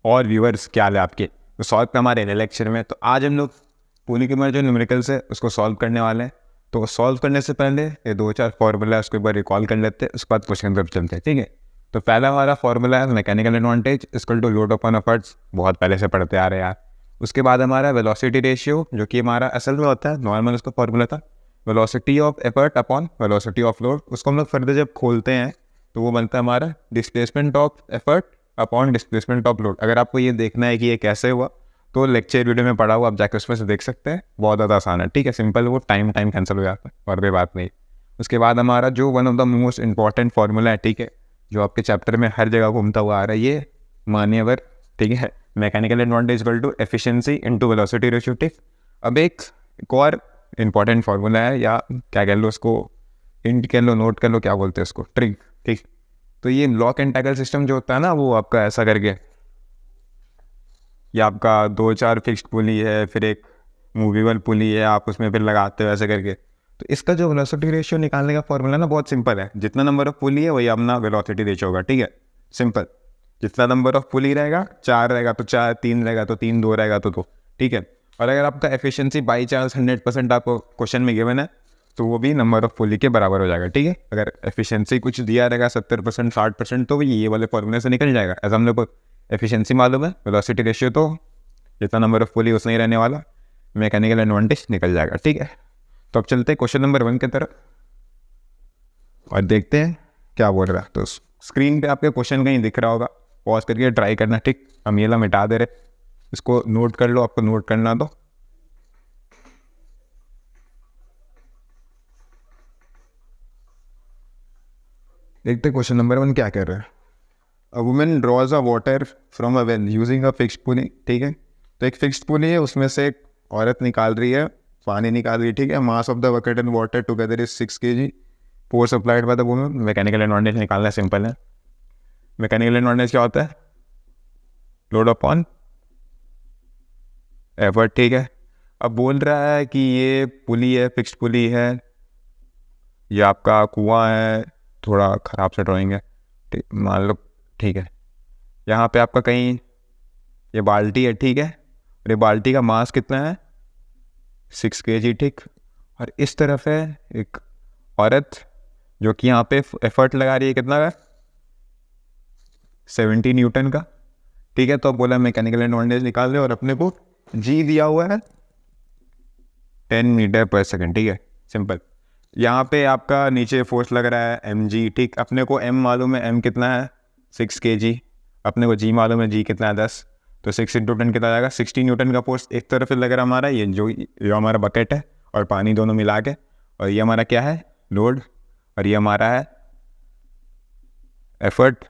और व्यूअर्स क्या हाल है आपके। तो सॉल्व पे हमारे नए लेक्चर में, तो आज हम लोग पूरी के हमारे जो न्यूमेरिकल्स है उसको सॉल्व करने वाले हैं। तो सॉल्व करने से पहले ये 2-4 फॉर्मूला है उसको एक बार रिकॉल कर लेते हैं, उसके बाद क्वेश्चन की तरफ चलते हैं। ठीक है, तो पहला हमारा फॉर्मूला है mechanical advantage equal to load upon efforts, बहुत पहले से पढ़ते आ रहे हैं यार। उसके बाद हमारा वेलोसिटी रेशियो, जो कि हमारा असल में होता है नॉर्मल उसका फॉर्मूला था velocity of effort upon velocity of load. उसको हम लोग फर्दर जब खोलते हैं तो वो बनता है हमारा displacement of effort upon displacement of load. अगर आपको ये देखना है कि ये कैसे हुआ तो लेक्चर वीडियो में पढ़ा हुआ, आप जाकर उसमें से देख सकते हैं, बहुत ज़्यादा आसान है। ठीक है, सिंपल, वो टाइम कैंसिल हो जाता है और कोई बात नहीं। उसके बाद हमारा जो one of the most important formula है, ठीक है, जो आपके चैप्टर में हर जगह घूमता हुआ आ रहा है, ये मान्यवर, ठीक है, mechanical advantage equal to efficiency into velocity ratio. ठीक, अब एक और इंपॉर्टेंट फार्मूला है, या क्या कह लो उसको, हिंट कह लो, नोट कर लो, क्या बोलते हैं उसको, ट्रिक। ठीक, तो ये लॉक एंड टैकल सिस्टम जो होता है ना, वो आपका ऐसा करके, या आपका 2-4 फिक्स्ड पुली है, फिर एक मूवेबल पुली है, आप उसमें फिर लगाते हो ऐसे करके। तो इसका जो वेलोसिटी रेशियो निकालने का फॉर्मूला ना बहुत सिंपल है, जितना नंबर ऑफ पुली है वही अपना वेलोसिटी रेशियो होगा। ठीक है, सिंपल, जितना नंबर ऑफ पुली रहेगा, 4 रहेगा तो 4, 3 रहेगा तो 3, 2 रहेगा तो 2। ठीक है, और अगर आपका एफिशिएंसी बाई चांस 100% आपको क्वेश्चन में गिवन है तो वो भी नंबर ऑफ पुली के बराबर हो जाएगा। ठीक है, अगर एफिशिएंसी कुछ दिया रहेगा 70%, 60%, तो ये वाले फॉर्मूले से निकल जाएगा। ऐसा हम लोग को एफिशिएंसी मालूम है, वेलोसिटी रेशियो तो जितना नंबर ऑफ पुली उतना ही रहने वाला, मैकेनिकल एडवांटेज निकल जाएगा। ठीक है, तो अब चलते हैं क्वेश्चन नंबर 1 की तरफ और देखते हैं क्या बोल रहा है। तो स्क्रीन पे आपके क्वेश्चन कहीं दिख रहा होगा, पॉज करके ट्राई करना। ठीक, हम ये ला मिटा दे रहे, इसको नोट कर लो, आपको नोट करना तो। देखते क्वेश्चन नंबर 1 क्या कर रहा है। A women draws a water from a well using a fixed pulley. ठीक है, तो एक फिक्स्ड पुली है, उसमें से एक औरत निकाल रही है, पानी निकाल रही है। ठीक है, mass of the bucket and water together is 6 kg, force applied by the women. Mechanical advantage निकालना सिंपल है। मैकेनिकल एडवांटेज क्या होता है? Load upon effort. ठीक है, अब बोल रहा है कि ये पुली है, फिक्स्ड पुली है, ये आपका कुआं है, थोड़ा ख़राब से ड्राइंग है, मान लो। ठीक है, यहाँ पे आपका कहीं ये बाल्टी है। ठीक है, और ये बाल्टी का मास कितना है? 6 kg। ठीक, और इस तरफ है एक औरत जो कि यहाँ पे एफर्ट लगा रही है, कितना का? 70 न्यूटन का। ठीक है, तो अब बोला मैकेनिकल एडवांटेज निकाल रहे और अपने को जी दिया हुआ है 10 मीटर पर सेकेंड। ठीक है, सिंपल। यहाँ पे आपका नीचे फोर्स लग रहा है mg। ठीक, अपने को m मालूम है, m कितना है? 6 kg। अपने को g मालूम है, g कितना है? 10। तो 6 × 10 कितना जाएगा? 60 न्यूटन का फोर्स एक तरफ लग रहा है हमारा, ये जो हमारा बकेट है और पानी दोनों मिला के, और ये हमारा क्या है? लोड, और ये हमारा है एफर्ट।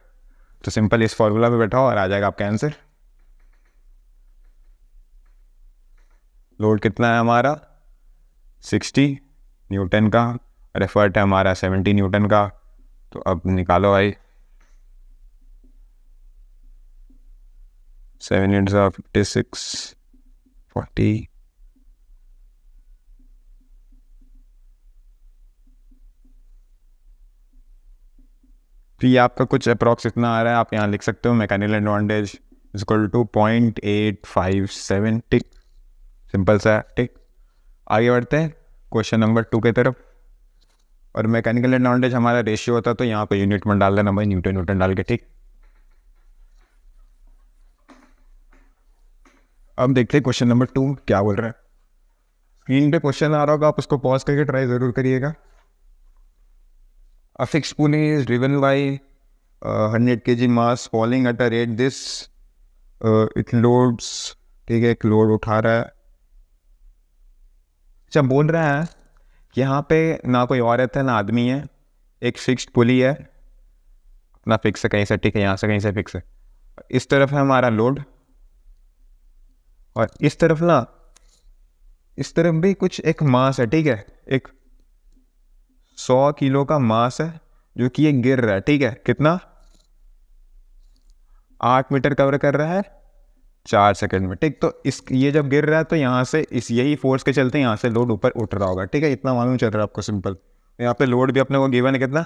तो सिंपल इस फॉर्मूला पे बैठाओ और आ जाएगा आपका आंसर। लोड कितना है हमारा? 60 न्यूटन का, और एफर्ट है हमारा 70 न्यूटन का। तो अब निकालो भाई, 7 × 56 40। तो ये आपका कुछ अप्रॉक्स इतना आ रहा है, आप यहाँ लिख सकते हो मैकेनिकल एडवांटेज इक्वल टू 0.857। ठीक, सिंपल सा है। ठीक, आगे बढ़ते हैं क्वेश्चन नंबर 2 की तरफ। और मैकेनिकल एडवांटेज हमारा रेशियो होता है, तो यहाँ पे यूनिट में डाल देना भाई, न्यूटन डाल के। ठीक, अब देखते हैं क्वेश्चन नंबर 2 क्या बोल रहा है। स्क्रीन पे क्वेश्चन आ रहा होगा, आप उसको पॉज करके ट्राई ज़रूर करिएगा। A fixed pulley is driven by 100 kg mass falling at a rate this it loads। ठीक है, एक लोड उठा रहा है। अच्छा, बोल रहा है कि यहाँ पे ना कोई औरत है ना आदमी है, एक फिक्स्ड पुली है, अपना फिक्स है कहीं से। ठीक है, यहाँ से कहीं से फिक्स है। इस तरफ है हमारा लोड, और इस तरफ ना, इस तरफ भी कुछ एक मास है। ठीक है, एक 100 किलो का मास है जो कि ये गिर रहा है। ठीक है, कितना? 8 मीटर कवर कर रहा है 4 सेकंड में। ठीक, तो ये जब गिर रहा है तो यहाँ से यही फोर्स के चलते यहाँ से लोड ऊपर उठ रहा होगा। ठीक है, इतना मालूम चल रहा है आपको, सिंपल। यहाँ पे लोड भी अपने को गिवन है, कितना?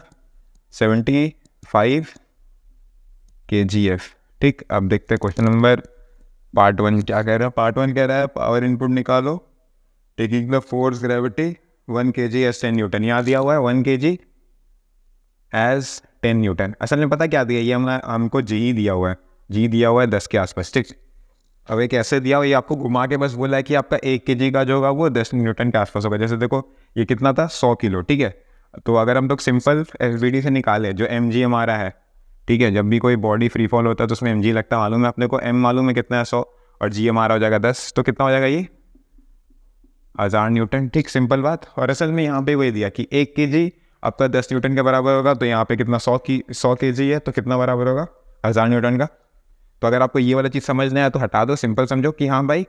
75 kgf। ठीक, अब देखते हैं क्वेश्चन नंबर पार्ट 1 क्या कह रहा है। पार्ट 1 कह रहा है पावर इनपुट निकालो taking the force gravity 1 kg as 10 newton. यहाँ दिया हुआ है 1 kg एज 10 न्यूटन। असल में पता क्या दिया, ये हमको जी दिया हुआ है, जी दिया हुआ है 10 के आसपास। ठीक, अब एक ऐसे दिया हुआ, ये आपको घुमा के बस बोला है कि आपका 1 kg का जो होगा वो 10 न्यूटन के आसपास होगा। जैसे देखो ये कितना था, 100 किलो। ठीक है, तो अगर हम लोग सिंपल एसवीडी से निकाले जो एम जी हमारा है, ठीक है, जब भी कोई बॉडी फ्री फॉल होता है तो उसमें एम जी लगता है, मालूम है अपने को। एम मालूम है कितना है, 100, और जी हमारा हो जाएगा 10, तो कितना हो जाएगा ये 1000 न्यूटन। ठीक, सिंपल बात। और असल में यहाँ पे वही दिया कि 1 kg आपका 10 न्यूटन के बराबर होगा, तो यहाँ पे कितना 100 kg है, तो कितना बराबर होगा 1000 न्यूटन का। तो अगर आपको ये वाला चीज़ समझना है तो हटा दो, सिंपल समझो कि हाँ भाई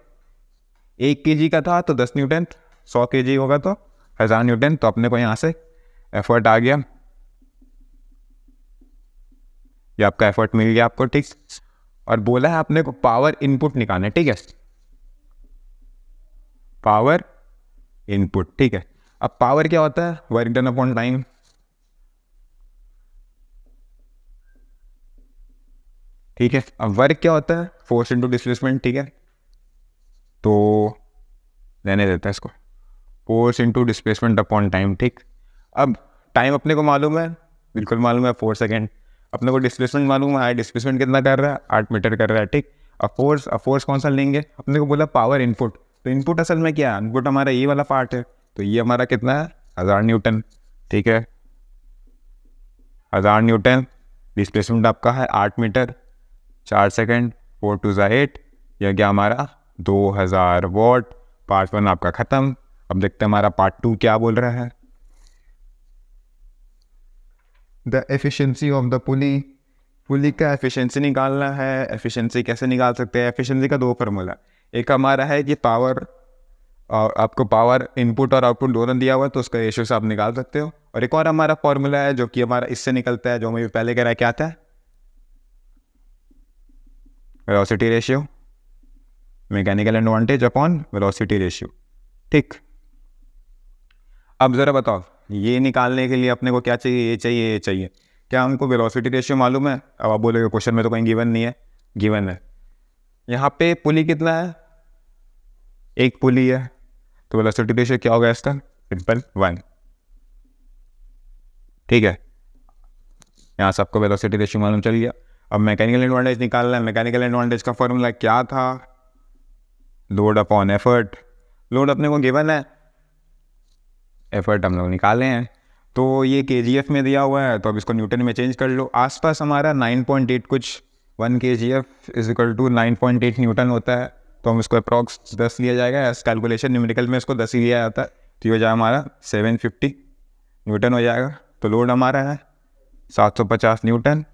1 kg का था तो 10 न्यूटन, 100 kg होगा तो 1000 न्यूटन। तो अपने को यहाँ से एफर्ट आ गया, ये आपका एफर्ट मिल गया आपको। ठीक, और बोला है अपने को पावर इनपुट निकालना है। ठीक है, पावर इनपुट। ठीक है, अब पावर क्या होता है, वर्क डन अपॉन टाइम। ठीक है, अब वर्क क्या होता है, फोर्स इनटू डिस्प्लेसमेंट। ठीक है, तो रहने देता है इसको, force into displacement upon time. ठीक, अब टाइम अपने को मालूम है, बिल्कुल मालूम है 4 सेकेंड। अपने को डिस्प्लेसमेंट मालूम है, डिस्प्लेसमेंट कितना कर रहा है, 8 मीटर कर रहा है। ठीक, अब फोर्स कौन सा लेंगे, अपने को बोला पावर इनपुट। तो इनपुट असल में क्या है, इनपुट हमारा ये वाला पार्ट है, तो ये हमारा कितना है 1000 न्यूटन। ठीक है, 1000 न्यूटन, डिस्प्लेसमेंट आपका है 8 मीटर, 4 सेकेंड, 4 2 8, यह क्या हमारा 2000 वॉट। पार्ट 1 आपका ख़त्म। अब देखते हैं हमारा पार्ट 2 क्या बोल रहा है। The efficiency of the pulley, pulley का एफिशिएंसी निकालना है। एफिशिएंसी कैसे निकाल सकते हैं, एफिशिएंसी का 2 फार्मूला। एक हमारा है कि पावर, और आपको पावर इनपुट और आउटपुट दोनों दिया हुआ है तो उसका रेशियो से आप निकाल सकते हो। और एक और हमारा फॉर्मूला है जो कि हमारा इससे निकलता है, जो हमें पहले कह रहा है, क्या आता है, velocity ratio, mechanical advantage upon velocity ratio. ठीक, अब ज़रा बताओ ये निकालने के लिए अपने को क्या चाहिए, ये चाहिए, ये चाहिए। क्या हमको वेलोसिटी रेशियो मालूम है? अब आप बोलोगे क्वेश्चन में तो कहीं गिवन नहीं है। गिवन है, यहाँ पे पुली कितना है, एक पुली है, तो वेलोसिटी रेशियो क्या होगा इसका, सिंपल 1। ठीक है, यहाँ से आपको वेलोसिटी रेशियो मालूम चल गया। अब मैकेनिकल एडवांटेज निकालना है। मैकेनिकल एडवांटेज का फॉर्मूला क्या था, लोड अपॉन एफर्ट। लोड अपने को गिवन है, एफर्ट हम लोग निकाले हैं, तो ये केजीएफ में दिया हुआ है, तो अब इसको न्यूटन में चेंज कर लो। आसपास हमारा 9.8 कुछ, 1 kgf is equal to 9.8 newton होता है, तो हम इसको अप्रॉक्स 10 लिया जाएगा। एस कैलकुलेशन न्यूमेरिकल में इसको 10 ही लिया जाता है, तो ये हो जाएगा हमारा 750 न्यूटन हो जाएगा। तो लोड हमारा है 750 न्यूटन,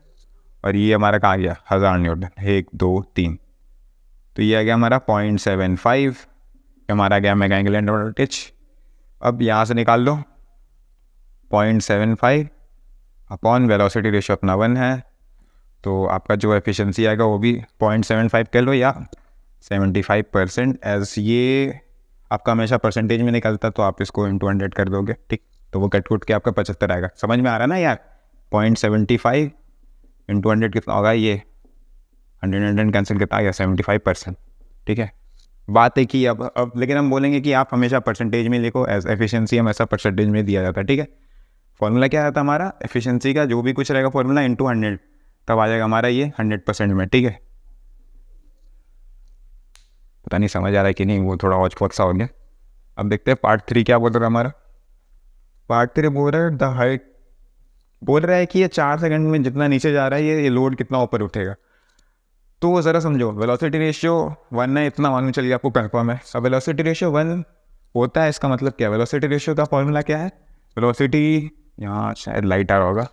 और ये हमारा कहाँ गया 1000 न्यूटन, 1 2 3, तो ये आ गया हमारा 0.75, हमारा गया मैकेनिकल एडवांटेज। अब यहाँ से निकाल लो 0.75 अपॉन वेलोसिटी रेशियो अपना 1 है, तो आपका जो एफिशिएंसी आएगा वो भी 0.75 कह लो या 75%। एज ये आपका हमेशा परसेंटेज में निकलता, तो आप इसको इंटू 100 कर दोगे। ठीक, तो वो कट कुट के आपका 75 आएगा। समझ में आ रहा है ना यार, 0.75 इंटू 100 कितना होगा, ये 100 कैंसिल कितना आ गया 75%। ठीक है, बात है कि अब लेकिन हम बोलेंगे कि आप हमेशा परसेंटेज में लिखो, एज एफिशिएंसी हमेशा परसेंटेज में दिया जाता है। ठीक है, फॉर्मूला क्या आता है हमारा, एफिशिएंसी का जो भी कुछ रहेगा फॉर्मूला इंटू 100, तब आ जाएगा हमारा ये 100% में। ठीक है, पता नहीं समझ आ रहा है कि नहीं, वो थोड़ा हौच पौच सा हो गया। अब देखते हैं पार्ट 3 क्या बोल रहा है हमारा। पार्ट 3 बोल रहा है द हाइट, बोल रहा है कि ये 4 सेकंड में जितना नीचे जा रहा है ये लोड कितना ऊपर उठेगा। तो ज़रा समझो, वेलोसिटी रेशियो 1 है, इतना मालूम चलिए आपको कंफर्म है। अब वेलोसिटी रेशियो 1 होता है, इसका मतलब क्या है, वेलोसिटी रेशियो का फॉर्मूला क्या है, वेलोसिटी, यहाँ शायद लाइट आ रहा होगा,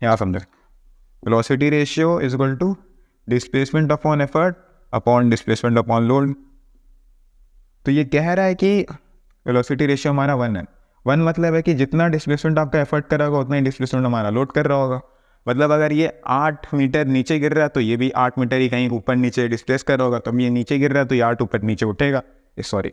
यहाँ समझो, velocity ratio is equal to displacement upon effort upon displacement upon load. तो ये कह रहा है कि वेलोसिटी रेशियो हमारा 1 है। 1 मतलब है कि जितना डिस्प्लेसमेंट आपका एफर्ट कर रहा होगा उतना ही डिस्प्लेसमेंट हमारा लोड कर रहा होगा। मतलब अगर ये 8 मीटर नीचे गिर रहा है तो ये भी 8 मीटर ही कहीं ऊपर नीचे डिस्प्लेस कर रहा होगा, तो ये नीचे गिर रहा है तो ये 8 ऊपर नीचे उठेगा। सॉरी,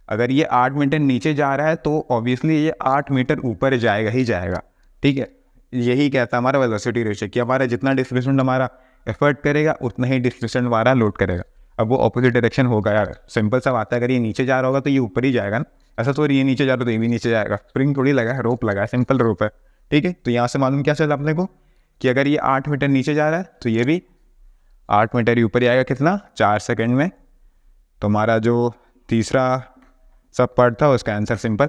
अगर ये 8 मीटर नीचे जा रहा है तो ऑब्वियसली ये 8 मीटर ऊपर जाएगा ही जाएगा। ठीक है, यही कहता है हमारा वेलोसिटी रेशियो कि हमारा जितना डिस्प्लेसमेंट हमारा एफर्ट करेगा उतना ही डिस्प्लेसमेंट हमारा लोड करेगा। अब वो ऑपोजिट डायरेक्शन होगा यार, सिंपल सा बात है, अगर ये नीचे जा रहा होगा तो ये ऊपर ही जाएगा ना, ऐसा तो ये नीचे जा रहा तो ये भी नीचे जाएगा, स्प्रिंग थोड़ी लगा है, रोप लगा है, सिंपल रोप है, ठीक है। तो यहाँ से मालूम क्या चला अपने को कि अगर ये 8 मीटर नीचे जा रहा है तो ये भी 8 मीटर ही ऊपर ही आएगा, कितना 4 सेकेंड में। तो हमारा जो तीसरा सब पार्ट था उसका आंसर सिंपल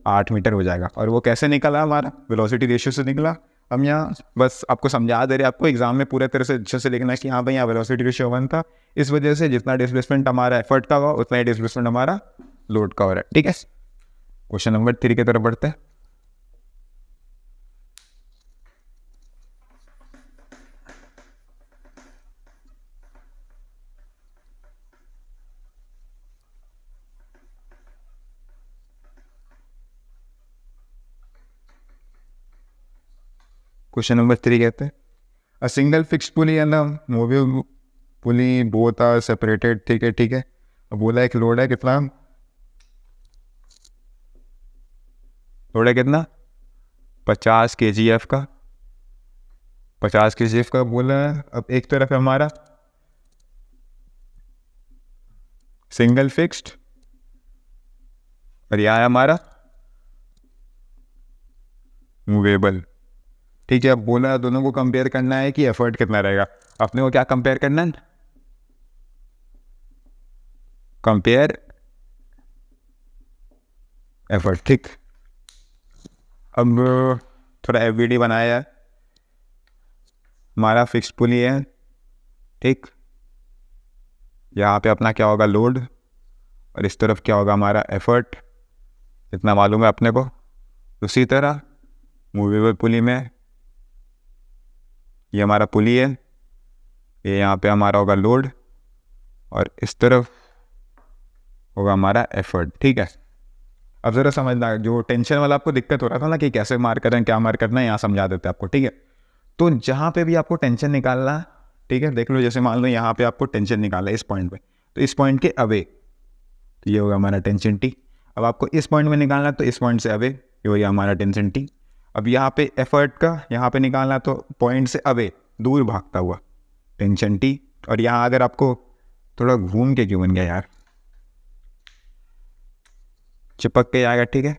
8 मीटर हो जाएगा। और वो कैसे निकला हमारा, वेलोसिटी रेशियो से निकला। हम यहाँ बस आपको समझा दे रहे, आपको एग्जाम में पूरे तरह से अच्छे से लिखना है कि हाँ भाई यहाँ वेलोसिटी रेशियो 1 था, इस वजह से जितना डिस्प्लेसमेंट हमारा एफर्ट का हुआ उतना ही डिस्प्लेसमेंट हमारा लोड का हो रहा है, ठीक है। क्वेश्चन नंबर 3 की तरफ बढ़ते हैं। क्वेश्चन नंबर 3 कहते हैं a single fixed pulley and a moving pulley both are separated, ठीक है ठीक है। अब बोला एक लोड है कितना, लोड है कितना 50 kgf का, 50 kgf का बोला है। अब एक तरफ है हमारा सिंगल फिक्स्ड और यहाँ है हमारा मूवेबल, ठीक है। अब बोला दोनों को कंपेयर करना है कि एफर्ट कितना रहेगा। अपने को क्या कंपेयर करना है, कंपेयर एफर्ट, ठीक। अब थोड़ा एफबीडी बनाया है, हमारा फिक्स्ड पुली है, ठीक। यहाँ पे अपना क्या होगा लोड और इस तरफ क्या होगा हमारा एफर्ट, इतना मालूम है अपने को। उसी तरह मूवेबल पुली में ये हमारा पुली है, ये यहाँ पे हमारा होगा लोड और इस तरफ होगा हमारा एफर्ट, ठीक है। अब ज़रा समझना, जो टेंशन वाला आपको दिक्कत हो रहा था ना कि कैसे मार करना है क्या मार करना है, यहाँ समझा देते हैं आपको, ठीक है। तो जहाँ पे भी आपको टेंशन निकालना, ठीक है, देख लो जैसे मान लो यहाँ पे आपको टेंशन निकालना है इस पॉइंट पे, तो इस पॉइंट के अवे तो ये होगा हमारा टेंशन टी। अब आपको इस पॉइंट में निकालना तो इस पॉइंट से अवे, ये होगा हमारा टेंशन टी। अब यहाँ पे एफर्ट का यहाँ पे निकालना तो पॉइंट से अवे दूर भागता हुआ टेंशन टी। और यहाँ अगर आपको थोड़ा घूम के क्यों बन गया यार, चिपक के आएगा, ठीक है।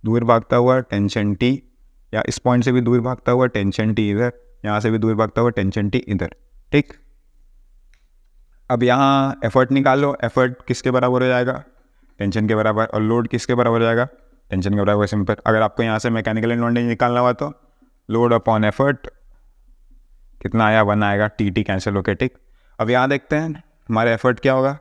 दूर भागता हुआ टेंशन टी, या इस पॉइंट से भी दूर भागता हुआ टेंशन टी इधर, यहाँ से भी दूर भागता हुआ टेंशन टी इधर, ठीक। अब यहाँ एफर्ट निकालो, एफर्ट किसके बराबर हो जाएगा, टेंशन के बराबर, और लोड किसके बराबर हो जाएगा, टेंशन के बराबर। सिंपल, अगर आपको यहाँ से मैकेनिकल एडवांटेज निकालना हुआ तो लोड अपॉन एफर्ट कितना आया 1 आएगा, टी टी कैंसिल होके, ठीक। अब यहाँ देखते हैं हमारा एफर्ट क्या होगा,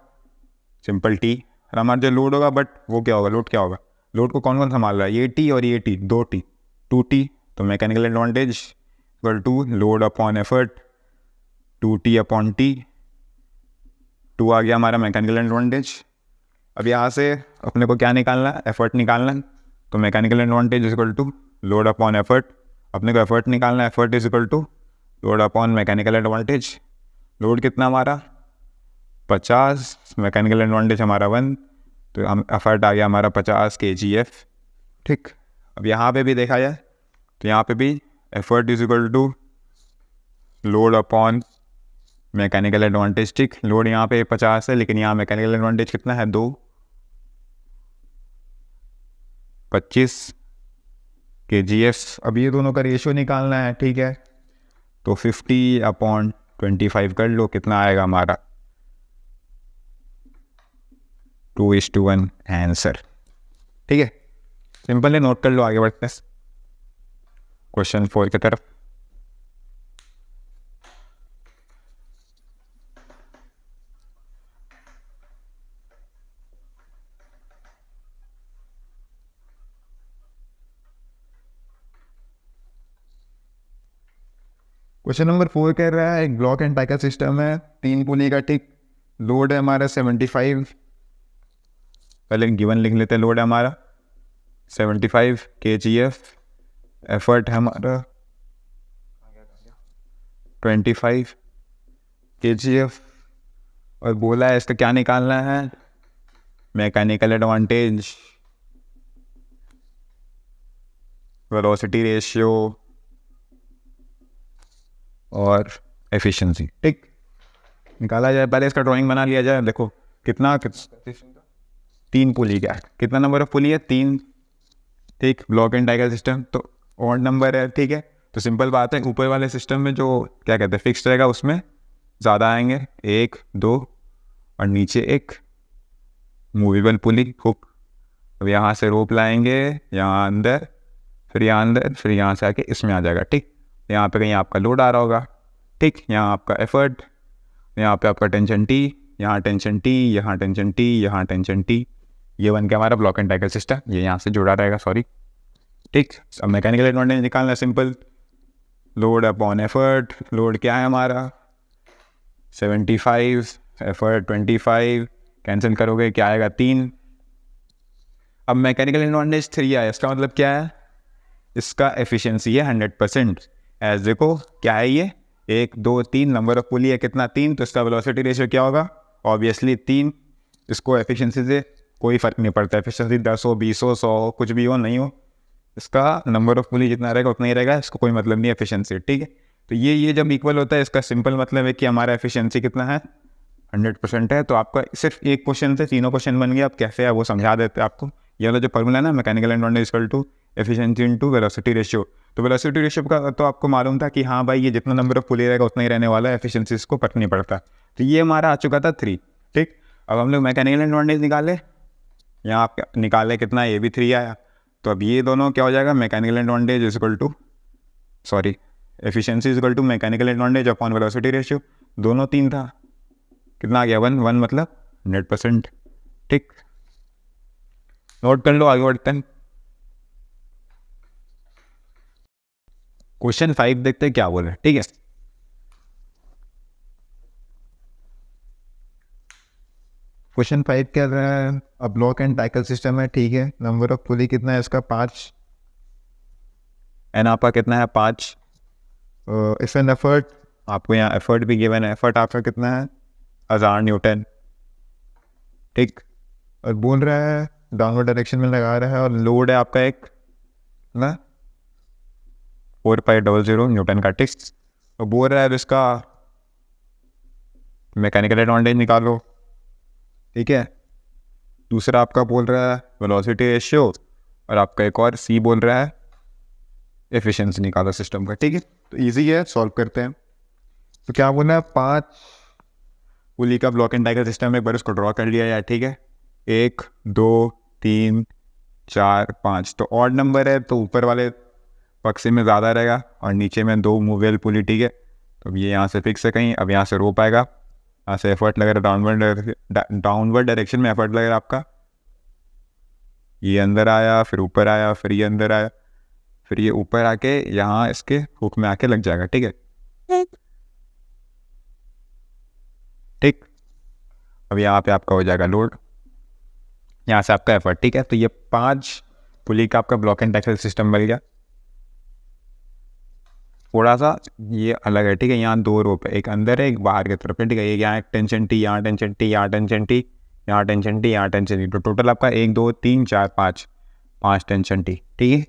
सिंपल टी, और हमारा जो लोड होगा, बट वो क्या होगा, लोड क्या होगा, लोड को कौन कौन संभाल रहा है, ये टी और ये टी, 2 टी 2 टी। तो mechanical advantage equal to load upon effort 2 T अपॉन टी, 2 आ गया हमारा मैकेनिकल एडवांटेज। अब यहाँ से अपने को क्या निकालना है, एफर्ट निकालना है। तो mechanical advantage is equal to load upon effort, अपने को एफर्ट निकालना है, effort is equal to load upon mechanical advantage. Load कितना हमारा 50, मैकेनिकल एडवांटेज हमारा 1, तो हम एफर्ट आ गया हमारा 50 kgf, ठीक। अब यहाँ पे भी देखा जाए तो यहाँ पे भी effort is equal to load upon mechanical advantage, ठीक। लोड यहाँ पे 50 है, लेकिन यहाँ मैकेनिकल एडवांटेज कितना है 2, 25 kgf। अब ये दोनों का रेशियो निकालना है, ठीक है। तो 50/25 कर लो, कितना आएगा हमारा 2:1 आंसर, ठीक है। सिंपल है, नोट कर लो, आगे बढ़ते हैं क्वेश्चन 4 की तरफ। क्वेश्चन नंबर 4 कह रहा है एक ब्लॉक एंड टाइकर सिस्टम है, 3 पुली का, ठीक। लोड है हमारा 75, पहले गिवन लिख लेते हैं, लोड है हमारा 75 kgf, एफर्ट है हमारा 25 kgf, और बोला है इसका क्या निकालना है, मैकेनिकल एडवांटेज वेलोसिटी रेशियो और एफिशिएंसी। ठीक, निकाला जाए, पहले इसका ड्राइंग बना लिया जाए। देखो कितना 3 पुली का है, कितना नंबर ऑफ पुली है 3। ठीक, ब्लॉक एंड टाइगर सिस्टम तो ऑड नंबर है। ठीक है, तो सिंपल बात है, ऊपर वाले सिस्टम में जो क्या कहते हैं फिक्स रहेगा उसमें ज़्यादा आएंगे 1 2, और नीचे एक मूवेबल पुली हुक। अब यहाँ से रोप लाएंगे, यहाँ अंदर, फिर यहाँ अंदर, फिर यहाँ से आके इसमें आ जाएगा। ठीक, यहाँ पे कहीं आपका लोड आ रहा होगा। ठीक, यहाँ आपका एफर्ट, यहाँ पे आपका टेंशन टी, यहाँ टेंशन टी, यहाँ टेंशन टी, यहाँ टेंशन टी। ये बन के हमारा ब्लॉक एंड टैकल सिस्टम, ये यहाँ से जुड़ा रहेगा, सॉरी। ठीक, अब मैकेनिकल एडवांटेज निकालना simple, load upon effort. Load क्या है हमारा 75, एफर्ट 25, कैंसिल करोगे क्या आएगा 3। अब मैकेनिकल एडवांटेज 3 आया, इसका मतलब क्या है, इसका एफिशिएंसी है 100%। एज देखो क्या है ये 1 2 3 नंबर ऑफ पुली है कितना 3, तो इसका वेलोसिटी रेशियो क्या होगा ऑब्वियसली 3। इसको एफिशिएंसी से कोई फ़र्क नहीं पड़ता, एफिशिएंसी 10 हो 20 हो 100 हो कुछ भी हो नहीं हो, इसका नंबर ऑफ पुली जितना रहेगा उतना ही रहेगा, इसको कोई मतलब नहीं एफिशिएंसी। ठीक है, तो ये जब इक्वल होता है इसका सिंपल मतलब है कि हमारा एफिशिएंसी कितना है 100% है। तो आपका सिर्फ एक क्वेश्चन से तीनों क्वेश्चन बन गया। आप कैसे है वो समझा देते हैं आपको। ये वाला जो फॉर्मूला है ना, mechanical advantage equal to efficiency into velocity ratio. तो वेलोसिटी रेशियो का तो आपको मालूम था कि हाँ भाई ये जितना नंबर ऑफ पुली रहेगा उतना ही रहने वाला है, एफिशिएंसी इसको फर्क नहीं पड़ता। तो ये हमारा आ चुका था 3। ठीक, अब हम लोग मैकेनिकल एडवांटेज निकाले, यहाँ आप निकाले कितना, ये भी 3 आया। तो अब ये दोनों क्या हो जाएगा, mechanical advantage is equal to sorry efficiency is equal to mechanical advantage upon velocity ratio. दोनों 3 था, कितना आ गया 1 1 मतलब 100%। ठीक, नोट कर लो, आगे बढ़ते हैं। क्वेश्चन 5 देखते हैं क्या बोल रहे हैं। ठीक है, क्वेश्चन 5 क्या रहा है, अब ब्लॉक एंड टाइकल सिस्टम है। ठीक है, नंबर ऑफ पुली कितना है इसका 5, एन आपका कितना है 5। इफ एन एफर्ट, आपको यहाँ एफर्ट भी गिवन है, एफर्ट आपका कितना है 1000 न्यूटन। ठीक, और बोल रहा है डाउनवर्ड डायरेक्शन में लगा रहा है, और लोड है आपका एक ना 4500 न्यूटन का। ठीक, और बोल रहा है इसका मैकेनिकल एडवांटेज निकालो। ठीक है, दूसरा आपका बोल रहा है वेलोसिटी रेशियो, और आपका एक और सी बोल रहा है एफिशिएंसी निकालो सिस्टम का। ठीक है, तो इजी है, सॉल्व करते हैं। तो क्या बोला है 5 पुली का ब्लॉक एंड टाइगर सिस्टम, एक बार उसको ड्रॉ कर लिया जाए। ठीक है, 1 2 3 4 5, तो ऑड नंबर है तो ऊपर वाले पक्ष में ज़्यादा रहेगा और नीचे में 2 मूवेबल पुली। ठीक है, तो ये यहाँ से फिक्स है कहीं। अब यहाँ से रोप आएगा, यहाँ से एफर्ट लगेगा डाउनवर्ड डायरेक्शन में एफर्ट लगेगा आपका, ये अंदर आया, फिर ऊपर आया, फिर ये अंदर आया, फिर ये ऊपर आके यहाँ इसके हुक में आके लग जाएगा। ठीक है, ठीक, अब यहाँ पे आपका हो जाएगा लोड, यहाँ से आपका एफर्ट। ठीक है, तो ये 5 पुली का आपका ब्लॉक एंड टैकल सिस्टम बन गया। थोड़ा सा ये अलग है। ठीक है, यहाँ 2 रोप है, एक अंदर है एक बाहर की तरफ है। ठीक है, यहाँ एक टेंशन टी, यहाँ टेंशन टी, यहाँ टेंशन टी, यहाँ टेंशन टी, यहाँ टेंशन टी, तो टोटल आपका 1 2 3 4 5 टेंशन टी। ठीक है,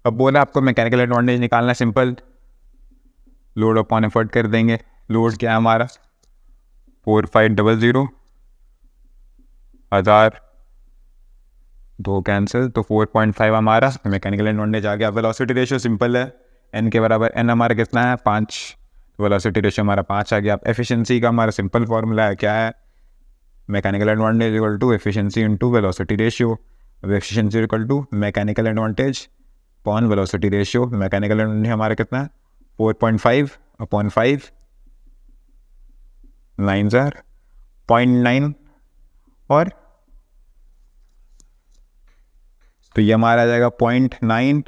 अब बोला आपको मैकेनिकल एडवांटेज निकालना, सिंपल लोड अपॉन एफर्ट कर देंगे। लोड क्या है हमारा 4500, 1000 2 कैंसिल, तो 4.5 हमारा मैकेनिकल एडवांटेज आ गया। वेलोसिटी रेशियो सिंपल है, एन के बराबर, एन हमारा कितना है 5, वेलोसिटी रेशियो हमारा 5 आ गया। अब एफिशिएंसी का हमारा सिंपल फॉर्मूला है, क्या है mechanical advantage equal to efficiency into velocity ratio. अब efficiency equal to mechanical advantage upon velocity ratio. Mechanical advantage हमारा कितना है 4.5 अपॉन 5, 9 0.9, और तो ये हमारा आ जाएगा 0.9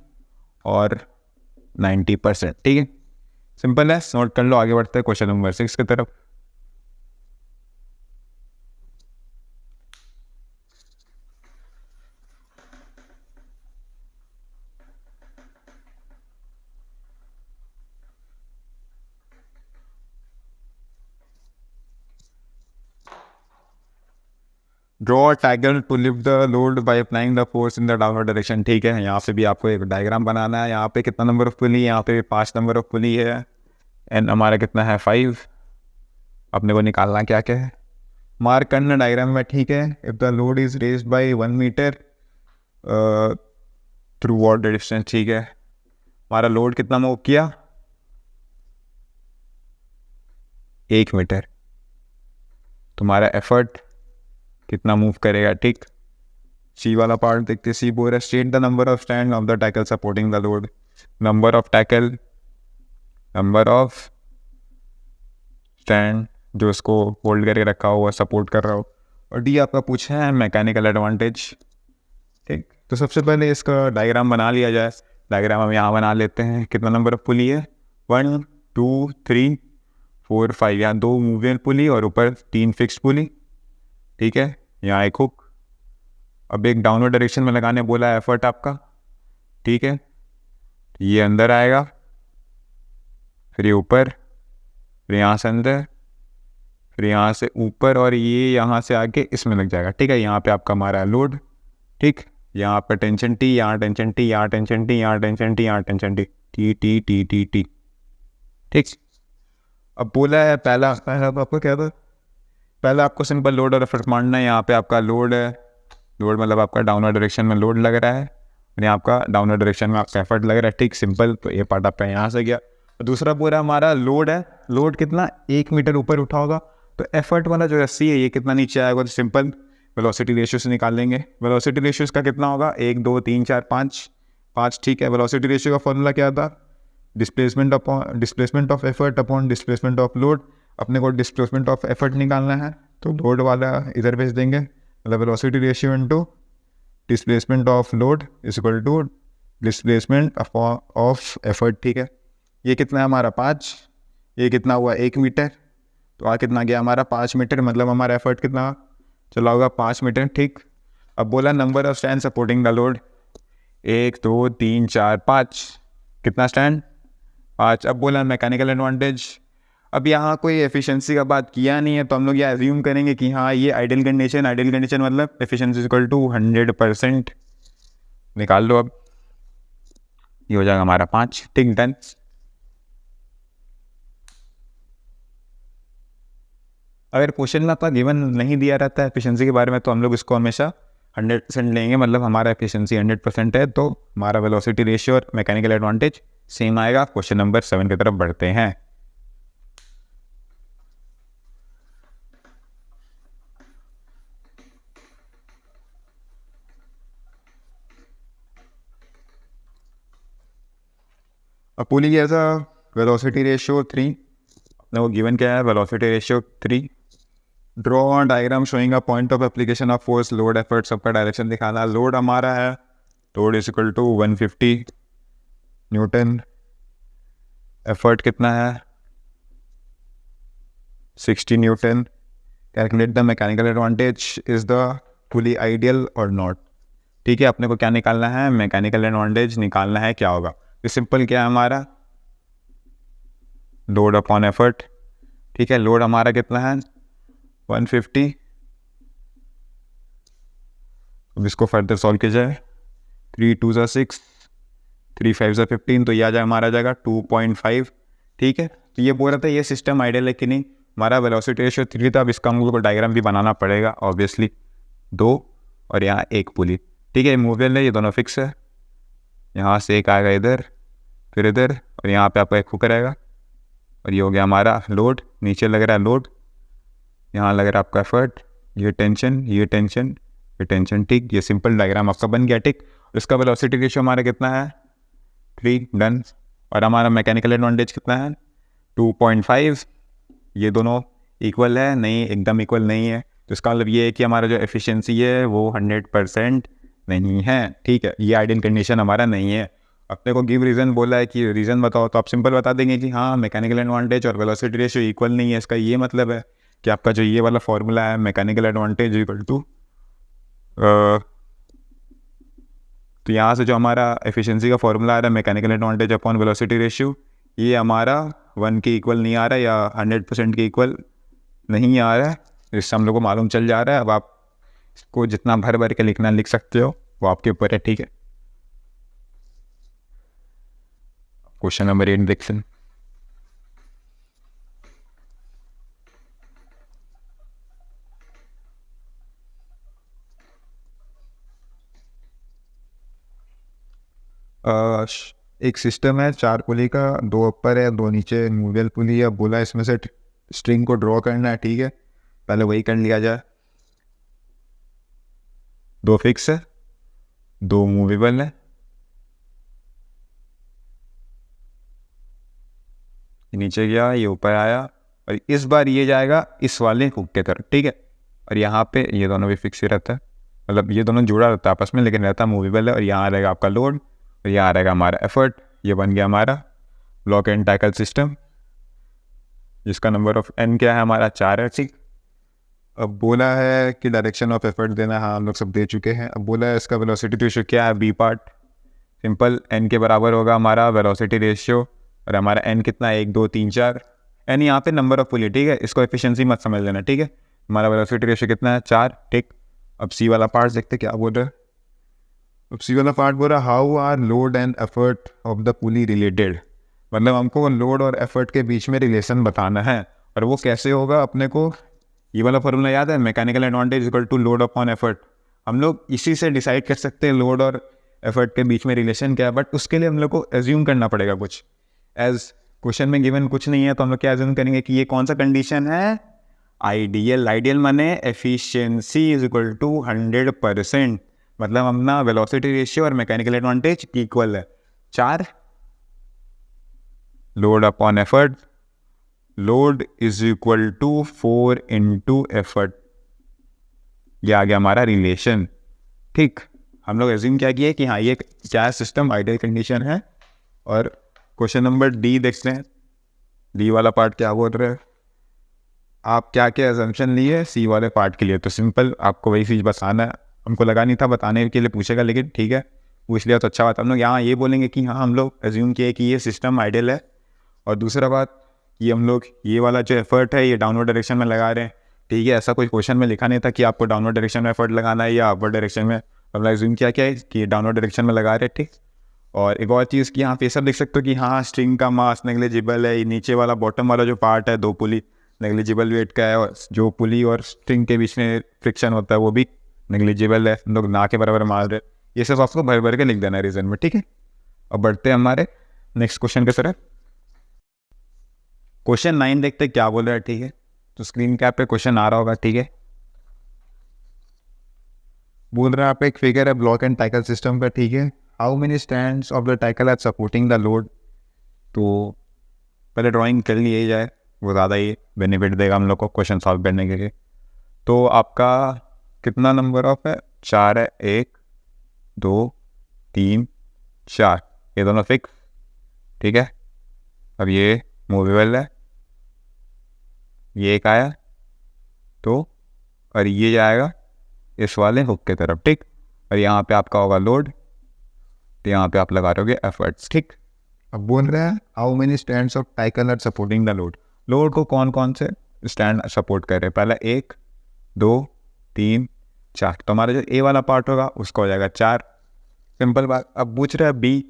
और 90%। ठीक है, सिंपल है, नोट कर लो, आगे बढ़ते हैं क्वेश्चन नंबर 6 की तरफ। Draw tackle to lift the load by applying the force in the downward direction. ठीक है, यहाँ से भी आपको एक डायग्राम बनाना है। यहाँ पे कितना नंबर ऑफ पुली है, यहाँ पे 5 नंबर ऑफ पुली है, एंड हमारा कितना है 5। अपने को निकालना क्या क्या है, मार्क करना डायग्राम में। ठीक है, if the load is raised by 1 metre through what distance. ठीक है, हमारा लोड कितना मूव किया, 1 मीटर। तुम्हारा एफर्ट कितना मूव करेगा। ठीक, सी वाला पार्ट देखते, सी बोल रहा है state the number of stand of the tackle supporting the load. Number of tackle, number of stand जो इसको होल्ड करके रखा हुआ, सपोर्ट कर रहा हो। और डी आपका पूछा है मैकेनिकल एडवांटेज। ठीक, तो सबसे पहले इसका डायग्राम बना लिया जाए। डायग्राम हम यहाँ बना लेते हैं। कितना नंबर ऑफ पुली है, 1 2 3 4 5। यहाँ 2 मूवेबल पुली और ऊपर 3 फिक्स्ड पुली। ठीक है, यहाँ एक हुक। अब एक डाउनवर्ड डायरेक्शन में लगाने बोला है एफर्ट आपका। ठीक है, ये अंदर आएगा, फिर ये ऊपर, फिर यहाँ से अंदर, फिर यहाँ से ऊपर, और ये यहाँ से आके इसमें लग जाएगा। ठीक है, यहाँ पे आपका हमारा लोड। ठीक, यहाँ पे टेंशन टी, यहाँ टेंशन टी, यहाँ टेंशन टी, यहाँ टेंशन टी, यहाँ tension T, T T T T T. ठीक, अब बोला है पहला आपको क्या था, पहले आपको सिंपल लोड और एफर्ट मारना है। यहाँ पे आपका लोड है, लोड मतलब आपका डाउनवर्ड डायरेक्शन में लोड लग रहा है, और यहाँ आपका डाउनवर्ड डायरेक्शन में आपका एफर्ट लग रहा है। ठीक, सिंपल। तो ये पार्ट आपका यहाँ से गया। दूसरा पूरा हमारा लोड है, लोड कितना 1 मीटर ऊपर उठा होगा, तो एफर्ट वाला जो रस्सी है ये कितना नीचे आएगा, तो सिंपल वेलोसिटी रेशियो से निकाल लेंगे। वेलोसिटी रेशियो इसका कितना होगा, 1 2 3 4 5। ठीक है, वेलोसिटी रेशियो का फॉर्मूला क्या था, displacement of effort upon displacement of load. अपने को डिस्प्लेसमेंट ऑफ एफर्ट निकालना है, तो लोड वाला इधर भेज देंगे, मतलब velocity ratio into displacement of load is equal to displacement of effort. ठीक है, ये कितना है हमारा 5, ये कितना हुआ 1 मीटर, तो आ कितना गया हमारा 5 मीटर, मतलब हमारा एफर्ट कितना चला होगा 5 मीटर। ठीक, अब बोला number of stand supporting the load, 1 2 3 4 5। कितना स्टैंड, 5। अब बोला मैकेनिकल एडवांटेज। अब यहाँ कोई एफिशिएंसी का बात किया नहीं है, तो हम लोग यहाँ एज्यूम करेंगे कि हाँ ये आइडियल कंडीशन मतलब एफिशिएंसी इक्वल टू 100%। निकाल लो, अब ये हो जाएगा हमारा 5। ठीक, डन। अगर क्वेश्चन में आपका गिवन नहीं दिया रहता है एफिशिएंसी के बारे में, तो हम लोग इसको हमेशा 100% लेंगे, मतलब हमारा एफिशिएंसी 100% है, तो हमारा वेलोसिटी रेशियो और मैकेनिकल एडवांटेज सेम आएगा। क्वेश्चन नंबर 7 की तरफ बढ़ते हैं। अब पुली ऐसा वेलोसिटी रेशियो 3, अपने को गिवन क्या है, velocity ratio 3। Draw diagram showing a point of application of force, load, effort, सबका डायरेक्शन दिखाना। लोड हमारा है, load is equal to 150 newton. Effort कितना है 60 newton. Calculate the mechanical advantage, is the pulley ideal और not. ठीक है, अपने को क्या निकालना है, मैकेनिकल एडवांटेज निकालना है, क्या होगा। ये सिंपल क्या है हमारा, लोड अपॉन एफर्ट। ठीक है, लोड हमारा कितना है 150। अब इसको फर्दर सॉल्व किया जाए, 3 2 6, 3 5 15, तो यह आ जाए हमारा जाएगा 2.5। ठीक है, तो ये बोल रहा था ये सिस्टम आइडियल है कि नहीं। हमारा वेलोसिटी रेशियो 3 था, अब इसका हम लोग को डायग्राम भी बनाना पड़ेगा ऑब्वियसली। 2 और यहाँ 1 पुली। ठीक है, मूवेबल है, ये दोनों फिक्स है। यहाँ से एक आएगा इधर, फिर इधर, और यहाँ पे आपका एक हुक रहेगा, और ये हो गया हमारा लोड। नीचे लग रहा है लोड, यहाँ लग रहा है आपका एफर्ट, ये टेंशन, ये टेंशन, ये टेंशन। ठीक, ये सिंपल डायग्राम आपका बन गया। ठीक, इसका वेलोसिटी रेशियो हमारा कितना है 3, डन। और हमारा मैकेनिकल एडवांटेज कितना है 2.5। ये दोनों इक्वल है नहीं, एकदम इक्वल नहीं है, तो इसका मतलब ये है कि हमारा जो एफिशिएंसी है वो 100% नहीं है। ठीक है, ये आइडियल कंडीशन हमारा नहीं है। अपने को गिव रीज़न बोला है कि रीज़न बताओ, तो आप सिंपल बता देंगे कि हाँ मैकेनिकल एडवांटेज और वेलोसिटी रेशियो इक्वल नहीं है। इसका ये मतलब है कि आपका जो ये वाला फॉर्मूला है मैकेनिकल एडवांटेज इक्वल टू, तो यहाँ से जो हमारा एफिशिएंसी का फॉर्मूला आ रहा है mechanical advantage upon velocity ratio, ये हमारा 1 के इक्वल नहीं आ रहा है, या 100% के इक्वल नहीं आ रहा है। इससे हम लोग को मालूम चल जा रहा है। अब आप को जितना भर भर के लिखना लिख सकते हो, वो आपके ऊपर है, ठीक है। क्वेश्चन नंबर 8 देखते हैं। एक सिस्टम है 4 पुली का, 2 ऊपर है 2 नीचे मूवेबल पुली है। बोला इसमें से स्ट्रिंग को ड्रॉ करना है, ठीक है। पहले वही कर लिया जाए। 2 फिक्स है, 2 मूवेबल है, नीचे गया, ये ऊपर आया, और इस बार ये जाएगा इस वाले हुक के तरफ, ठीक है। और यहाँ पे ये दोनों भी फिक्स ही रहता है, मतलब ये दोनों जुड़ा रहता है आपस में, लेकिन रहता मूवेबल है। और यहाँ रहेगा आपका लोड, और यहाँ रहेगा हमारा एफर्ट। ये बन गया हमारा ब्लॉक एंड टैकल सिस्टम, जिसका नंबर ऑफ एन क्या है हमारा 4 है, ठीक। अब बोला है कि डायरेक्शन ऑफ एफर्ट देना, हाँ हम लोग सब दे चुके हैं। अब बोला है इसका वेलोसिटी रेशियो क्या है, बी पार्ट। सिंपल, एन के बराबर होगा हमारा वेलोसिटी रेशियो, और हमारा एन कितना है 1 2 3 4। एन यहाँ पे नंबर ऑफ पुली, ठीक है, इसको एफिशिएंसी मत समझ लेना, ठीक है। हमारा वेलोसिटी रेशियो कितना है 4, ठीक। अब सी वाला पार्ट देखते क्या बोल रहा है। अब सी वाला पार्ट बोल रहा है how are load and effort of the pulley related, मतलब हमको लोड और एफर्ट के बीच में रिलेशन बताना है। और वो कैसे होगा, अपने को ये वाला फॉर्मूला याद है, mechanical advantage equal to load upon effort. हम लोग इसी से डिसाइड कर सकते हैं लोड और एफर्ट के बीच में रिलेशन क्या है, बट उसके लिए हम लोग को एज्यूम करना पड़ेगा कुछ। एज क्वेश्चन में गिवन कुछ नहीं है, तो हम लोग क्या एज्यूम करेंगे कि ये कौन सा कंडीशन है, आइडियल। आइडियल माने एफिशिएंसी इज इक्वल टू 100%, मतलब अपना वेलोसिटी रेशियो और मैकेनिकल एडवांटेज इक्वल है 4। Load upon effort, load is equal to 4 into effort, ये आ गया हमारा रिलेशन, ठीक। हम लोग एज्यूम क्या किए कि हाँ ये क्या सिस्टम आइडियल कंडीशन है। और क्वेश्चन नंबर डी देखते हैं। डी वाला पार्ट क्या बोल रहे हैं, आप क्या क्या एजम्पशन लिए सी वाले पार्ट के लिए। तो सिंपल आपको वही चीज़ बताना है, हमको लगा नहीं था बताने के लिए पूछेगा, लेकिन ठीक है पूछ लिया तो अच्छा बात। हम लोग यहाँ ये बोलेंगे कि हाँ हम लोग एज्यूम किए कि ये सिस्टम आइडियल है। और दूसरा बात कि हम लोग ये वाला जो एफर्ट है ये डाउनवर्ड डायरेक्शन में लगा रहे हैं, ठीक है। ऐसा कोई क्वेश्चन में लिखा नहीं था कि आपको डाउनवर्ड डायरेक्शन में एफर्ट लगाना है या अपवर्ड डायरेक्शन में। हम लोग एज्यूम क्या है कि डाउनवर्ड डायरेक्शन में लगा रहे हैं, ठीक। और एक और चीज़ कि यहाँ पे सब देख सकते हो कि हाँ स्ट्रिंग का मास नेग्लिजिबल है, नीचे वाला बॉटम वाला जो पार्ट है 2 पुली नेग्लिजिबल वेट का है, और जो पुली और स्ट्रिंग के बीच में फ्रिक्शन होता है वो भी नेग्लिजिबल है, हम लोग ना के बराबर मार रहे। ये सब आपको भर भर के लिख देना है रीजन में, ठीक है। अब बढ़ते हैं हमारे नेक्स्ट क्वेश्चन के तरफ। क्वेश्चन 9 देखते क्या बोल रहा है, ठीक है। तो स्क्रीन कैप पे क्वेश्चन आ रहा होगा, ठीक है। बोल रहा है आप एक फिगर है ब्लॉक एंड टैकल सिस्टम का, ठीक है। How many stands of the tackle are supporting the load. तो पहले ड्राइंग कर ली जाए, वो ज़्यादा ही बेनिफिट देगा हम लोग को क्वेश्चन सॉल्व करने के लिए। तो आपका कितना नंबर ऑफ है, 4 है, 1 2 3 4, ये दोनों फिक्स, ठीक है। अब ये मूवेबल है, ये एक आया तो, और ये जाएगा इस वाले हुक के तरफ, ठीक। और यहाँ पे आपका होगा लोड, तो यहाँ पे आप लगा रहोगे एफर्ट्स, ठीक। अब बोल रहे हैं how many stands of tackle are supporting the load. Load को कौन कौन से स्टैंड सपोर्ट कर रहे हैं, पहला 1 2 3 4, तो हमारा जो ए वाला पार्ट होगा उसका हो जाएगा 4, सिंपल बात। अब पूछ रहे हैं बी,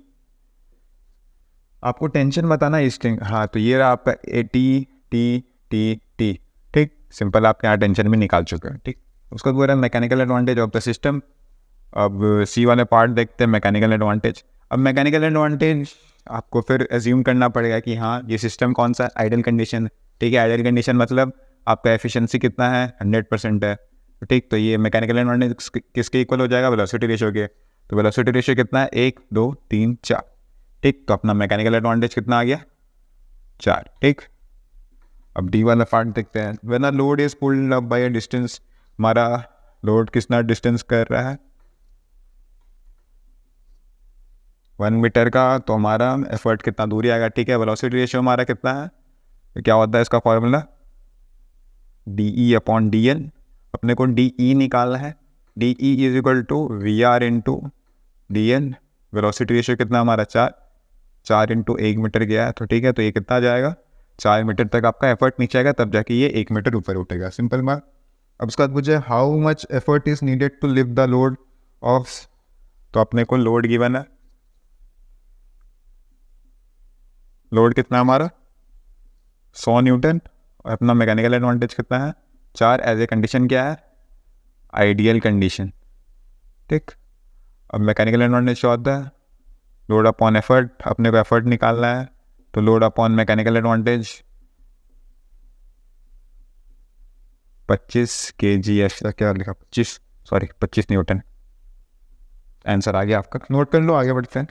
आपको टेंशन बताना है स्ट्रिंग, हाँ तो ये रहा आपका A T T T T, ठीक। सिंपल आप यहाँ टेंशन भी निकाल चुके हैं, ठीक। उसको बोल रहा है mechanical advantage of the system. अब सी वाले पार्ट देखते हैं मैकेनिकल एडवांटेज। अब मैकेनिकल एडवांटेज आपको फिर एज्यूम करना पड़ेगा कि हाँ ये सिस्टम कौन सा आइडियल कंडीशन है, ठीक है। आइडियल कंडीशन मतलब आपका एफिशिएंसी कितना है, 100% है, ठीक। तो ये मैकेनिकल एडवांटेज किसके इक्वल हो जाएगा, वेलोसिटी रेशियो के। तो वेलोसिटी रेशियो कितना है, 1 2 3 4, ठीक। तो अपना मैकेनिकल एडवांटेज कितना आ गया, 4, ठीक। अब डी वाला पार्ट देखते हैं। When a load is pulled up by a distance, हमारा लोड कितना डिस्टेंस कर रहा है 1 मीटर का, तो हमारा एफर्ट कितना दूरी आएगा, ठीक है। वेलोसिटी रेशियो हमारा कितना है, तो क्या होता है इसका formula, D E upon D N. अपने को डी ई निकालना है, D E is equal to V R into D N. Velocity ratio कितना हमारा 4 इंटू 1 मीटर गया है, तो ठीक है। तो ये कितना जाएगा, 4 मीटर तक आपका एफर्ट नीचे आएगा, तब जाके ये 1 मीटर ऊपर उठेगा, सिंपल बात। अब उसके बाद मुझे how much effort is needed to lift the load of, तो अपने को लोड गिवन है, लोड कितना है हमारा 100 न्यूटन, और अपना मैकेनिकल एडवांटेज कितना है 4। एज ए कंडीशन क्या है आइडियल कंडीशन, ठीक। अब मैकेनिकल एडवांटेज क्या होता है लोड अपॉन एफर्ट, अपने को एफर्ट निकालना है, तो load upon mechanical advantage 25 kgf, क्या लिखा 25 न्यूटन। आंसर आ गया आपका, नोट कर लो, आगे बढ़ते हैं।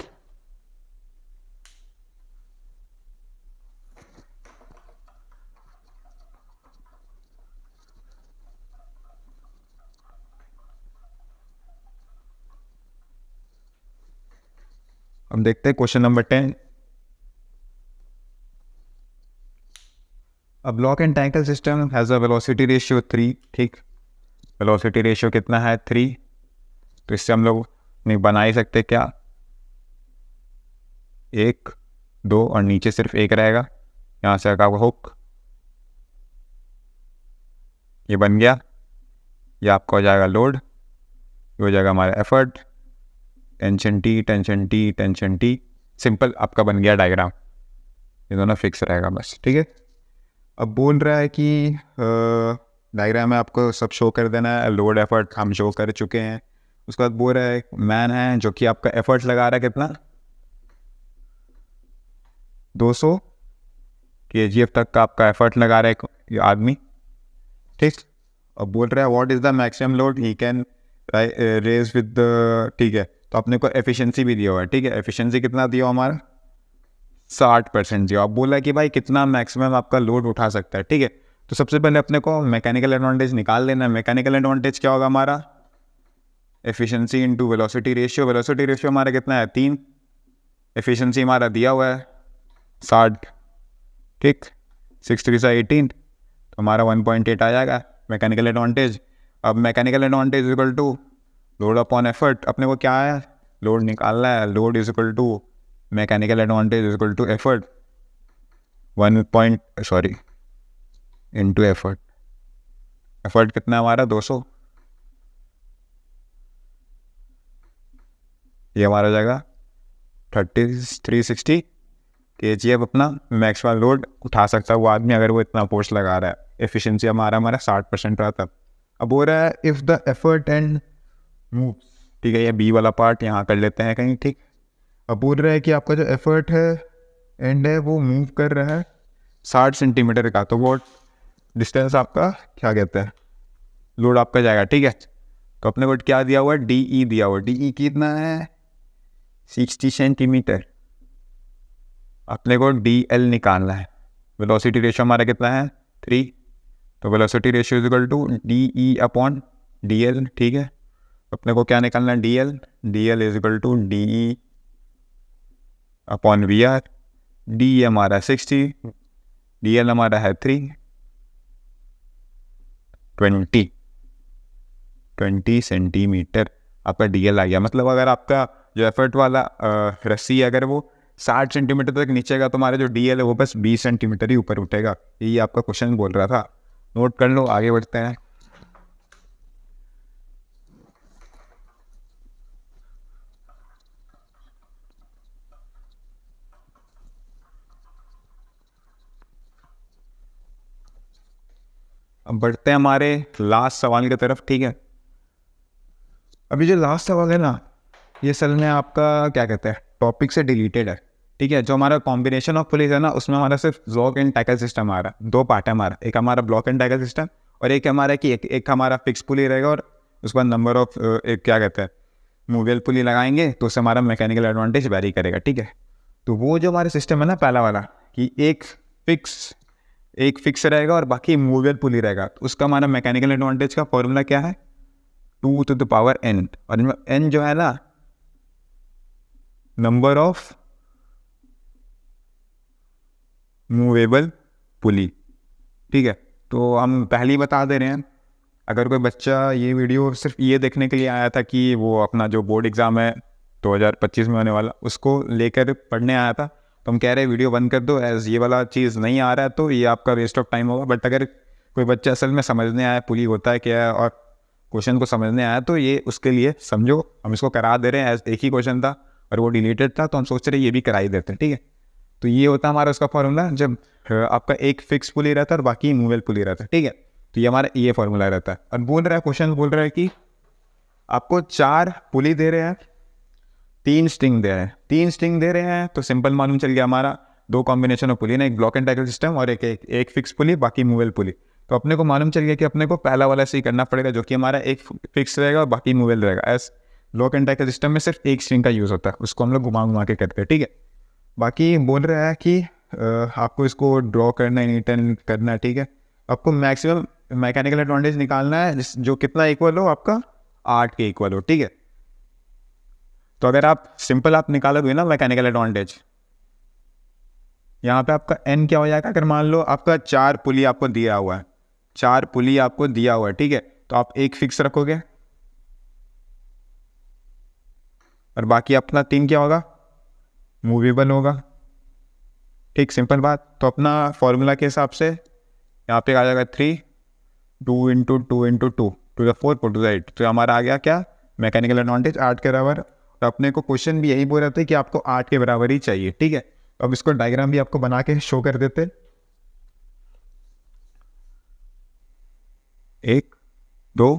हम देखते हैं question number 10। A block and tackle system has a velocity ratio 3, ठीक। वेलोसिटी रेशियो कितना है 3, तो इससे हम लोग नहीं बना ही सकते क्या 1 2 और नीचे सिर्फ 1 रहेगा, यहाँ से आगा हुक, ये बन गया, ये आपका हो जाएगा लोड, ये हो जाएगा हमारा effort, tension T tension T tension T, simple आपका बन गया डायग्राम, ये दोनों फिक्स रहेगा बस, ठीक है। अब बोल रहा है कि डायग्राम में आपको सब शो कर देना है, लोड एफर्ट हम शो कर चुके हैं। उसके बाद बोल रहा है मैन है जो कि आपका एफर्ट लगा रहा है कितना 200 kgf तक का आपका एफर्ट लगा रहा है ये आदमी, ठीक। अब बोल रहा है what is the maximum load he can raise with the, ठीक है। तो अपने को एफिशिएंसी भी दिया हुआ है, ठीक है। एफिशिएंसी कितना दिया हुआ हमारा 60% दिया। अब बोला कि भाई कितना मैक्सिमम आपका लोड उठा सकता है, ठीक है। तो सबसे पहले अपने को मैकेनिकल एडवांटेज निकाल लेना है। मैकेनिकल एडवांटेज क्या होगा हमारा efficiency into velocity ratio. Velocity ratio हमारा कितना है 3, एफिशिएंसी हमारा दिया हुआ है 60, ठीक। 6 3 18, तो हमारा 1.8 आ जाएगा मैकेनिकल एडवांटेज। अब mechanical advantage is equal to load upon effort, अपने को क्या है लोड निकालना है, load is equal to mechanical advantage is equal to effort into effort. Effort कितना है हमारा 200, ये हमारा हो जाएगा 360 kgf अपना मैक्सिमम लोड उठा सकता है वो आदमी अगर वो इतना फोर्स लगा रहा है। एफिशिएंसी हमारा 60% रहा था। अब हो रहा है if the effort and move, ठीक है। ये बी वाला पार्ट यहाँ कर लेते हैं कहीं, ठीक। अब बोल रहा है कि आपका जो एफर्ट है एंड है वो मूव कर रहा है 60 सेंटीमीटर का, तो वो डिस्टेंस आपका क्या कहते हैं लोड आपका जाएगा, ठीक है। तो अपने को क्या दिया हुआ है डी ई दिया हुआ है, डी ई कितना है 60 सेंटीमीटर, अपने को डी एल निकालना है। वेलोसिटी रेशियो हमारा कितना है 3, तो velocity ratio is equal to D E upon D L, ठीक है। अपने को क्या निकालना है D L is equal to D E upon V R. D हमारा 60, डी एल हमारा है 20 सेंटीमीटर आपका डी एल आ गया। मतलब अगर आपका जो एफर्ट वाला रस्सी है अगर वो 60 सेंटीमीटर तक नीचे का, तो हमारा जो डी एल है वो बस 20 सेंटीमीटर ही ऊपर उठेगा। यही आपका क्वेश्चन बोल रहा था, नोट कर लो, आगे बढ़ते हैं। अब बढ़ते हैं हमारे लास्ट सवाल की तरफ, ठीक है। अभी जो लास्ट सवाल है ना ये असल में आपका क्या कहते हैं टॉपिक से डिलीटेड है, ठीक है। जो हमारा कॉम्बिनेशन ऑफ पुलिस है ना उसमें हमारा सिर्फ ब्लॉक एंड टैकल सिस्टम आ रहा है। 2 पार्ट है हमारा, एक हमारा ब्लॉक एंड टैकल सिस्टम और एक हमारा कि एक हमारा फिक्स पुली रहेगा और उसके बाद नंबर ऑफ एक क्या कहते हैं मूवेबल पुली लगाएंगे तो उससे हमारा मैकेनिकल एडवांटेज वेरी करेगा, ठीक है। तो वो जो हमारे सिस्टम है ना पहला वाला कि एक फिक्स रहेगा और बाकी मूवेबल पुली रहेगा, तो उसका हमारा मैकेनिकल एडवांटेज का फॉर्मूला क्या है 2 to the power n, और n जो है ना नंबर ऑफ मूवेबल पुली, ठीक है। तो हम पहले ही बता दे रहे हैं अगर कोई बच्चा ये वीडियो सिर्फ ये देखने के लिए आया था कि वो अपना जो बोर्ड एग्ज़ाम है 2025 में होने वाला उसको लेकर पढ़ने आया था, तो हम कह रहे हैं वीडियो बंद कर दो, एज ये वाला चीज़ नहीं आ रहा है तो ये आपका वेस्ट ऑफ टाइम होगा। बट अगर कोई बच्चा असल में समझने आया पुली होता है क्या है और क्वेश्चन को समझने आया, तो ये उसके लिए समझो हम इसको करा दे रहे हैं। एक ही क्वेश्चन था और वो डिलीटेड था, तो हम सोच रहे ये भी करा ही देते हैं, ठीक है। तो ये होता है हमारा उसका फॉर्मूला, जब आपका एक फिक्स पुली रहता है और बाकी मूवेबल पुली रहता है, ठीक है। तो ये हमारा ये फॉर्मूला रहता है। और बोल रहा है क्वेश्चन, बोल रहा है कि आपको 4 पुली दे रहे हैं, 3 स्ट्रिंग दे रहे हैं। 3 स्ट्रिंग दे रहे हैं तो सिंपल मालूम चल गया हमारा, 2 कॉम्बिनेशन ऑफ पुली ना, एक ब्लॉक एंड टैकल सिस्टम और एक फिक्स पुली, बाकी मूवेबल पुली। तो अपने को मालूम चल गया कि अपने को पहला वाला से ही करना पड़ेगा, जो कि हमारा एक फिक्स रहेगा और बाकी मूवेबल रहेगा। S block and tackle system में सिर्फ एक स्ट्रिंग का यूज़ होता है, उसको हम लोग घुमा के करते हैं, ठीक है। बाकी बोल रहा है कि आपको इसको ड्रॉ करना है, रिटर्न करना है, ठीक है। आपको मैक्सिमम मैकेनिकल एडवांटेज निकालना है जो कितना इक्वल हो, आपका 8 के इक्वल हो, ठीक है। तो अगर आप सिंपल आप निकालोगे ना मैकेनिकल एडवांटेज, यहाँ पे आपका n क्या हो जाएगा, अगर मान लो आपका 4 पुली आपको दिया हुआ है, 4 पुली आपको दिया हुआ है, ठीक है। तो आप एक फिक्स रखोगे और बाकी अपना 3 क्या होगा, मूवेबल होगा, ठीक, सिंपल बात। तो अपना फॉर्मूला के हिसाब से यहाँ पे आ जाएगा 3 2 into 2 into 2 to the 4 to the 8। तो हमारा आ गया क्या, मैकेनिकल एडवांटेज 8 के बराबर। तो अपने को क्वेश्चन भी यही बोल रहे थे कि आपको 8 के बराबर ही चाहिए, ठीक है। अब इसको डायग्राम भी आपको बना के शो कर देते। 1 2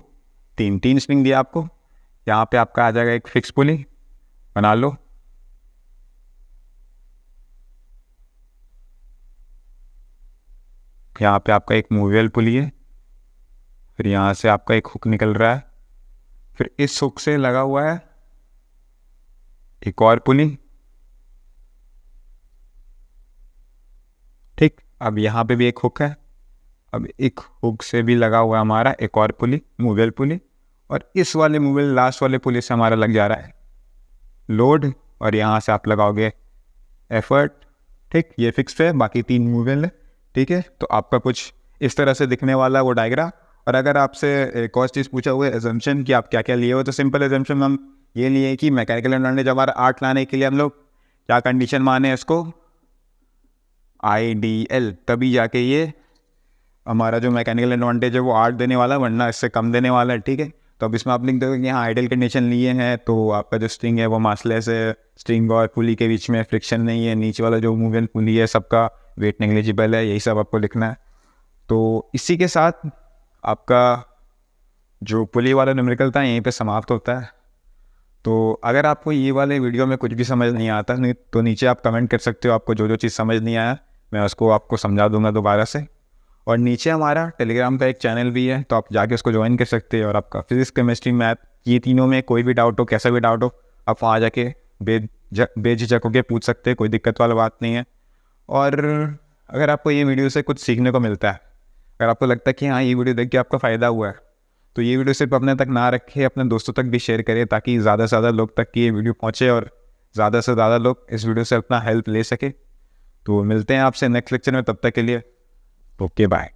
3 3 स्ट्रिंग दिया आपको, यहाँ पे आपका आ जाएगा एक फिक्स पुली, बना लो। यहाँ पे आपका एक मूवेबल पुली है, फिर यहाँ से आपका एक हुक निकल रहा है, फिर इस हुक से लगा हुआ है एक और पुली, ठीक। अब यहाँ पे भी एक हुक है, अब एक हुक से भी लगा हुआ है हमारा एक और पुली, मूवेबल पुली, और इस वाले मूवेबल लास्ट वाले पुली से हमारा लग जा रहा है लोड, और यहाँ से आप लगाओगे एफर्ट, ठीक। ये फिक्स है, बाकी 3 मूवेबल है, ठीक है। तो आपका कुछ इस तरह से दिखने वाला वो डायग्राम। और अगर आपसे एक और चीज़ पूछा हुआ है एजम्पशन कि आप क्या क्या लिए हो, तो सिंपल एजम्पशन हम ये लिए कि मैकेनिकल एडवांटेज हमारा 8 लाने के लिए हम लोग क्या कंडीशन माने इसको, आइडियल, तभी जाके ये हमारा जो मैकेनिकल एडवांटेज है वो 8 देने वाला है, वरना इससे कम देने वाला है, ठीक है। तो अब इसमें आप लिख दोगे कि यहाँ आइडियल कंडीशन लिए हैं, तो आपका जो स्ट्रिंग है वो मासलेस है, स्ट्रिंग और पुली के बीच में फ्रिक्शन नहीं है, नीचे वाला जो मूवेबल पुली है सबका वेट नेग्लिजिबल है, यही सब आपको लिखना है। तो इसी के साथ आपका जो पुली वाला न्यूमेरिकल था यहीं पे समाप्त होता है। तो अगर आपको ये वाले वीडियो में कुछ भी समझ नहीं आता नहीं, तो नीचे आप कमेंट कर सकते हो, आपको जो जो चीज़ समझ नहीं आया मैं उसको आपको समझा दूंगा दोबारा से। और नीचे हमारा टेलीग्राम का एक चैनल भी है, तो आप जाके उसको ज्वाइन कर सकते हैं। और आपका फिजिक्स, केमिस्ट्री, मैथ, ये तीनों में कोई भी डाउट हो, कैसा भी डाउट हो, आप वहाँ जाके बेझिझक होकर पूछ सकते हैं, कोई दिक्कत वाला बात नहीं है। और अगर आपको ये वीडियो से कुछ सीखने को मिलता है, अगर आपको लगता है कि हाँ ये वीडियो देख के आपका फ़ायदा हुआ है, तो ये वीडियो सिर्फ अपने तक ना रखें, अपने दोस्तों तक भी शेयर करें, ताकि ज़्यादा से ज़्यादा लोग तक ये वीडियो पहुँचे और ज़्यादा से ज़्यादा लोग इस वीडियो से अपना हेल्प ले सके। तो मिलते हैं आपसे नेक्स्ट लेक्चर में, तब तक के लिए ओके बाय।